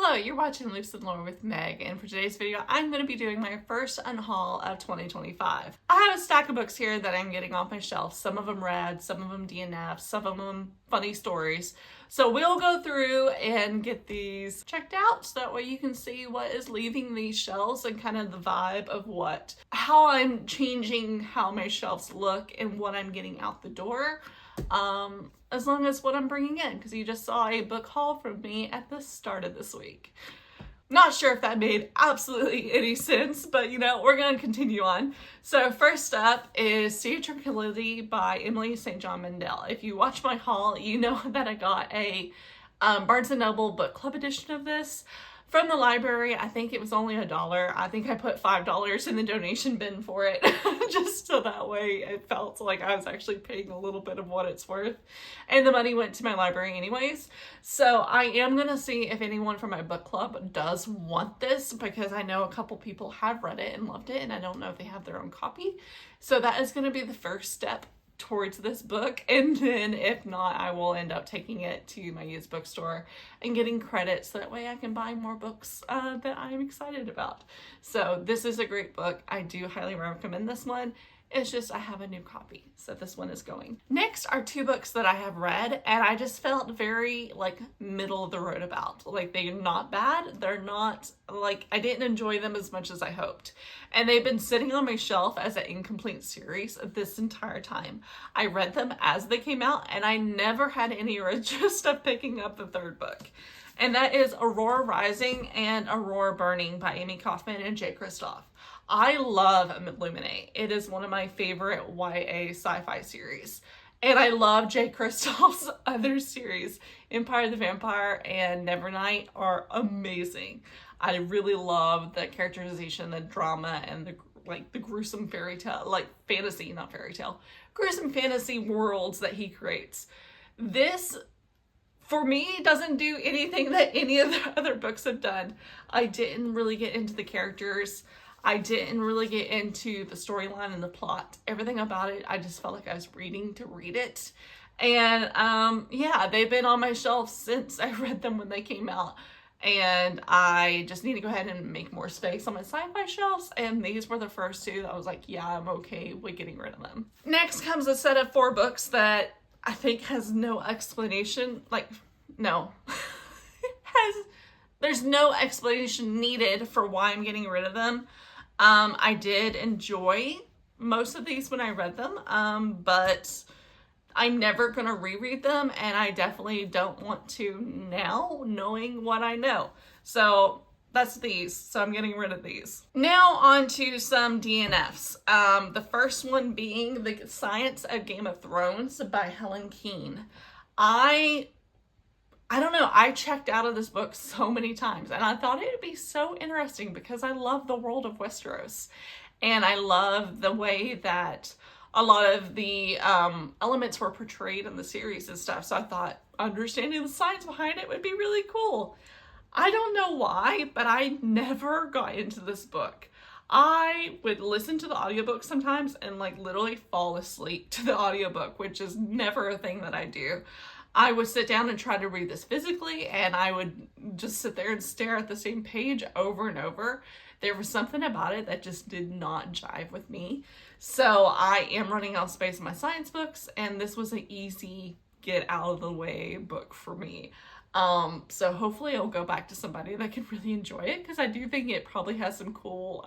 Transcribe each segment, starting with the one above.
Hello, you're watching Loose and Lore with Meg, and for today's video, I'm going to be doing my first unhaul of 2025. I have a stack of books here that I'm getting off my shelf. Some of them read, some of them DNF, some of them funny stories. So we'll go through and get these checked out so that way you can see what is leaving these shelves and kind of the vibe of how I'm changing how my shelves look and what I'm getting out the door. As long as what I'm bringing in, because you just saw a book haul from me at the start of this week. Not sure if that made absolutely any sense, but we're going to continue on. So first up is Sea of Tranquility by Emily St. John Mandel. If you watch my haul, you know that I got a Barnes & Noble book club edition of this from the library. I think it was only $1. I think I put $5 in the donation bin for it, just so that way it felt like I was actually paying a little bit of what it's worth. And the money went to my library anyways. So I am going to see if anyone from my book club does want this, because I know a couple people have read it and loved it, and I don't know if they have their own copy. So that is going to be the first step towards this book, and then if not, I will end up taking it to my used bookstore and getting credit so that way I can buy more books that I'm excited about. So this is a great book. I do highly recommend this one. It's just I have a new copy, so this one is going. Next are two books that I have read and I just felt very middle of the road about. They're not bad. They're not I didn't enjoy them as much as I hoped. And they've been sitting on my shelf as an incomplete series this entire time. I read them as they came out and I never had any interest of picking up the third book. And that is Aurora Rising and Aurora Burning by Amy Kaufman and Jay Kristoff. I love Illuminate. It is one of my favorite YA sci-fi series. And I love Jay Kristoff's other series. Empire the Vampire and Nevernight are amazing. I really love the characterization, the drama, and the gruesome fairy tale, fantasy, not fairy tale, gruesome fantasy worlds that he creates. This, for me, doesn't do anything that any of the other books have done. I didn't really get into the characters. I didn't really get into the storyline and the plot. Everything about it, I just felt like I was reading to read it. And yeah, they've been on my shelf since I read them when they came out. And I just need to go ahead and make more space on my sci-fi shelves. And these were the first two that I was like, yeah, I'm okay with getting rid of them. Next comes a set of 4 books that I think has no explanation. No. There's no explanation needed for why I'm getting rid of them. I did enjoy most of these when I read them, but I'm never going to reread them, and I definitely don't want to now, knowing what I know. So that's these. So I'm getting rid of these. Now on to some DNFs. The first one being The Science of Game of Thrones by Helen Keane. I don't know, I checked out of this book so many times and I thought it would be so interesting because I love the world of Westeros and I love the way that a lot of the elements were portrayed in the series and stuff. So I thought understanding the science behind it would be really cool. I don't know why, but I never got into this book. I would listen to the audiobook sometimes and literally fall asleep to the audiobook, which is never a thing that I do. I would sit down and try to read this physically, and I would just sit there and stare at the same page over and over. There was something about it that just did not jive with me. So I am running out of space in my science books, and this was an easy get out of the way book for me. So hopefully I'll go back to somebody that can really enjoy it, because I do think it probably has some cool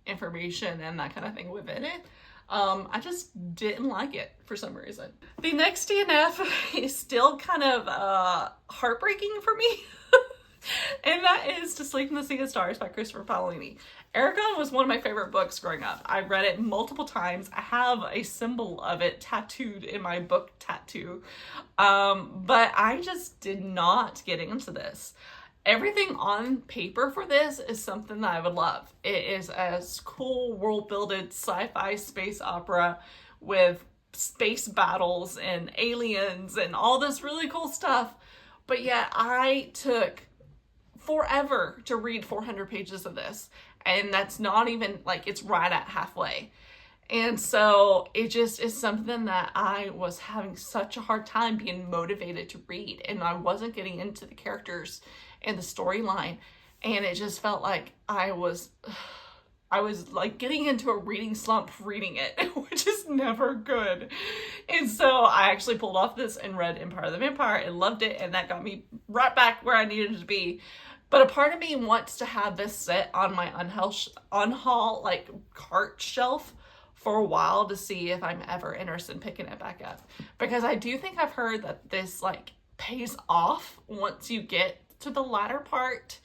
information and that kind of thing within it. I just didn't like it for some reason. The next DNF is still kind of heartbreaking for me. And that is To Sleep in the Sea of Stars by Christopher Paolini. Aragon was one of my favorite books growing up. I read it multiple times. I have a symbol of it tattooed in my book tattoo. But I just did not get into this. Everything on paper for this is something that I would love. It is a cool world-builded sci-fi space opera with space battles and aliens and all this really cool stuff. But yet I took forever to read 400 pages of this. And that's not even, it's right at halfway. And so it just is something that I was having such a hard time being motivated to read, and I wasn't getting into the characters and the storyline, and it just felt like I was like getting into a reading slump reading it, which is never good. And so I actually pulled off this and read Empire of the Vampire and loved it, and that got me right back where I needed to be. But a part of me wants to have this sit on my Unhaul like cart shelf for a while to see if I'm ever interested in picking it back up. Because I do think I've heard that this like pays off once you get to the latter part,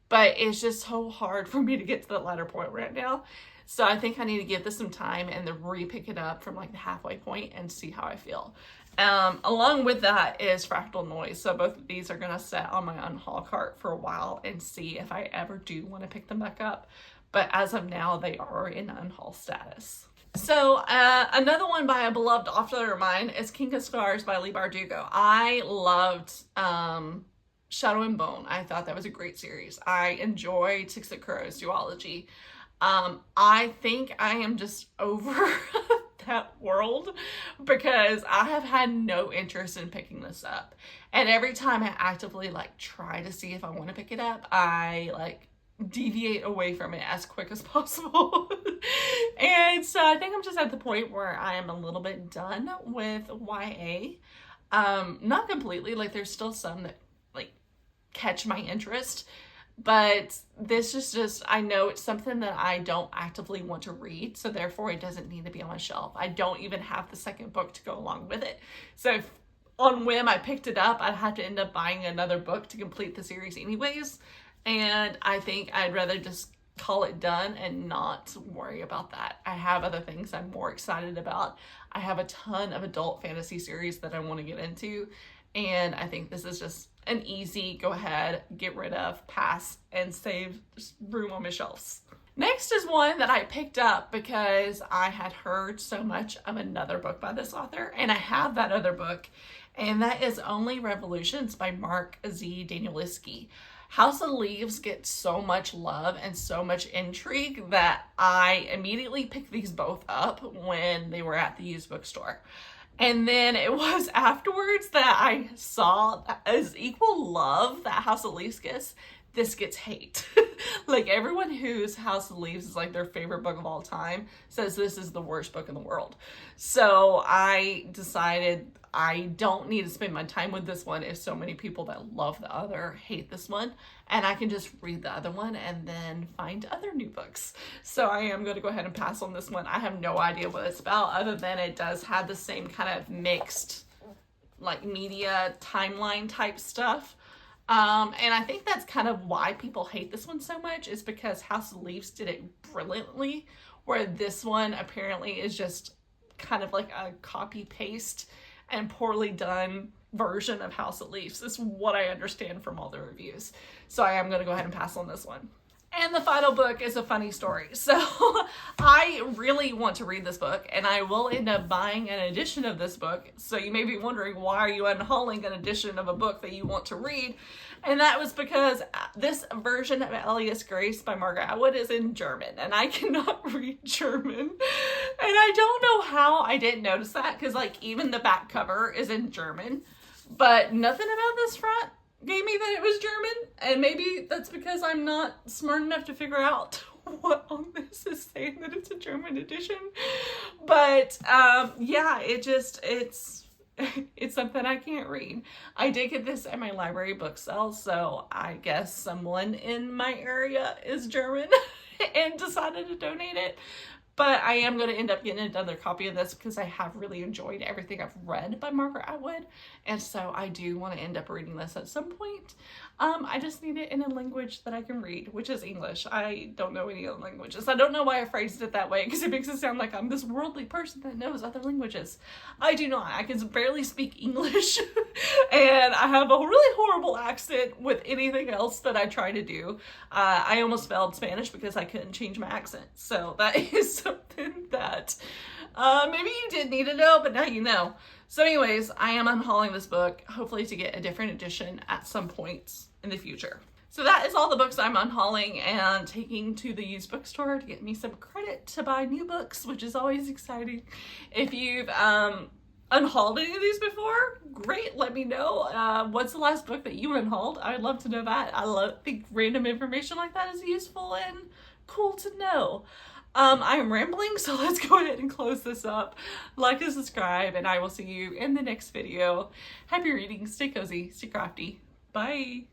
but it's just so hard for me to get to the latter point right now. So I think I need to give this some time and then re-pick it up from like the halfway point and see how I feel. Along with that is Fractal Noise. So both of these are gonna sit on my Unhaul cart for a while and see if I ever do want to pick them back up. But as of now, they are in Unhaul status. So another one by a beloved author of mine is King of Scars by Leigh Bardugo. I loved Shadow and Bone. I thought that was a great series. I enjoyed Six of Crows duology. I think I am just over that world because I have had no interest in picking this up. And every time I actively like try to see if I want to pick it up, I like deviate away from it as quick as possible. And so I think I'm just at the point where I am a little bit done with YA. Not completely, like there's still some that like catch my interest, but this is just, I know it's something that I don't actively want to read, so therefore it doesn't need to be on my shelf. I don't even have the second book to go along with it. So if on whim I picked it up, I'd have to end up buying another book to complete the series anyways. And I think I'd rather just call it done and not worry about that. I have other things I'm more excited about. I have a ton of adult fantasy series that I want to get into, and I think this is just an easy go ahead, get rid of, pass, and save room on my shelves. Next is one that I picked up because I had heard so much of another book by this author, and I have that other book, and that is Only Revolutions by Mark Z. Danielewski. House of Leaves gets so much love and so much intrigue that I immediately picked these both up when they were at the used bookstore. And then it was afterwards that I saw that as equal love that House of Leaves gets, this gets hate. Like everyone whose House of Leaves is like their favorite book of all time says this is the worst book in the world. So I decided I don't need to spend my time with this one if so many people that love the other hate this one, and I can just read the other one and then find other new books. So I am going to go ahead and pass on this one. I have no idea what it's about other than it does have the same kind of mixed like media timeline type stuff. And I think that's kind of why people hate this one so much, is because House of Leaves did it brilliantly, where this one apparently is just kind of like a copy paste and poorly done version of House of Leaves. Is what I understand from all the reviews. So I am going to go ahead and pass on this one. And the final book is a funny story. So I really want to read this book, and I will end up buying an edition of this book. So you may be wondering, why are you unhauling an edition of a book that you want to read? And that was because this version of Elias Grace by Margaret Atwood is in German, and I cannot read German. And I don't know how I didn't notice that, because like even the back cover is in German, but nothing about this front gave me that it was German, and maybe that's because I'm not smart enough to figure out what on this is saying that it's a German edition. But yeah, it's something I can't read. I did get this at my library book sale, so I guess someone in my area is German and decided to donate it. But I am going to end up getting another copy of this because I have really enjoyed everything I've read by Margaret Atwood. And so I do want to end up reading this at some point. I just need it in a language that I can read, which is English. I don't know any other languages. I don't know why I phrased it that way, because it makes it sound like I'm this worldly person that knows other languages. I do not. I can barely speak English. And I have a really horrible accent with anything else that I try to do. I almost failed Spanish because I couldn't change my accent. So that is something that maybe you didn't need to know, but now you know. So anyways, I am unhauling this book, hopefully to get a different edition at some point in the future. So that is all the books I'm unhauling and taking to the used bookstore to get me some credit to buy new books, which is always exciting. If you've unhauled any of these before, great, let me know. What's the last book that you unhauled? I would love to know that. I think random information like that is useful and cool to know. I am rambling, so let's go ahead and close this up. Like and subscribe, and I will see you in the next video. Happy reading, stay cozy, stay crafty. Bye.